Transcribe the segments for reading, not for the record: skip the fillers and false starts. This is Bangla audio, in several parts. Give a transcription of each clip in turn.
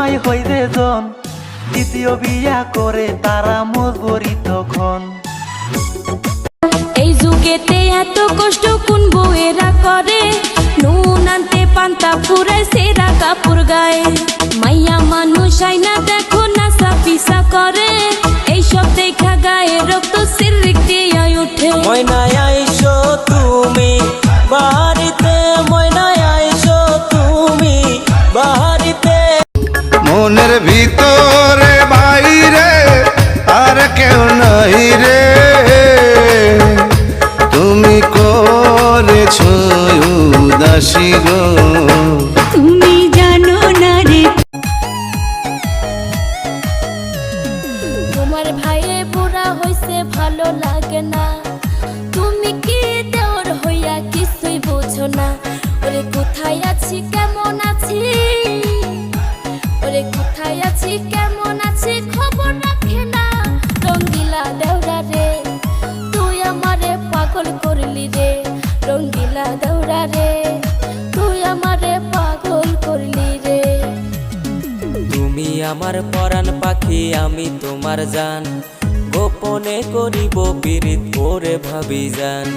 জামাই হই যে জন, দ্বিতীয় বিয়া করে তারা মজবুরি তখন। এই যুগেতে এত কষ্ট কোন বউয়েরা করে, নুন আনতে পান্তা ফুরায় সেরা কাপড় গায়ে। মাইয়া মানুষ আইনা দেখো নাসা পিসা করে, এইসব দেখা গায়ে রক্ত সিরিক দিয়া উঠে। ময়নায় আইসো তুমি বাড়িতে, ময়নায় আইসো তুমি বাড়িতে। মনের ভিতরে বাইরে আর কেউ নাই রে, তুমি করেছো উদাসী গো। তুমি জানো না রে তোমার ভাইয়ে বুড়া হইছে ভালো লাগে না, তুমি কি দেওর হইয়া কিছুই বোঝো না। ওরে কোথায় আছি কেমন আছি, ওরে কোথায় আছি কেমন আছি খবর রাখে না। রঙ্গিলা দেওরা রে তুই আমারে পাগল করলি রে, রঙ্গিলা দেওরা রে তুই আমারে পাগল করলি রে। তুমি আমার পরাণ পাখি আমি তোমার জান, গোপনে করিব পীড়িত করে ভাবি জান।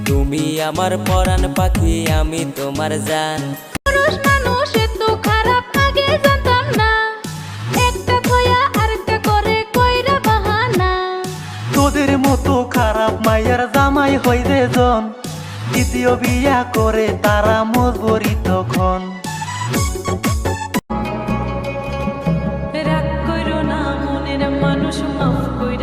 তুমি আমার পরাণ পাখি আমি তোমার জান। পুরুষ মানুষ এত খারাপ আগে জানতাম না, একটা কইয়া আরেকটা করে কইরা বাহানা। তোদের মতো খারাপ মাইয়ার জামাই হই যে জন, দ্বিতীয় বিয়া করে তারা মজবুরি তখন। রাগ কইরো না মনের মানুষ মাফ কইরো।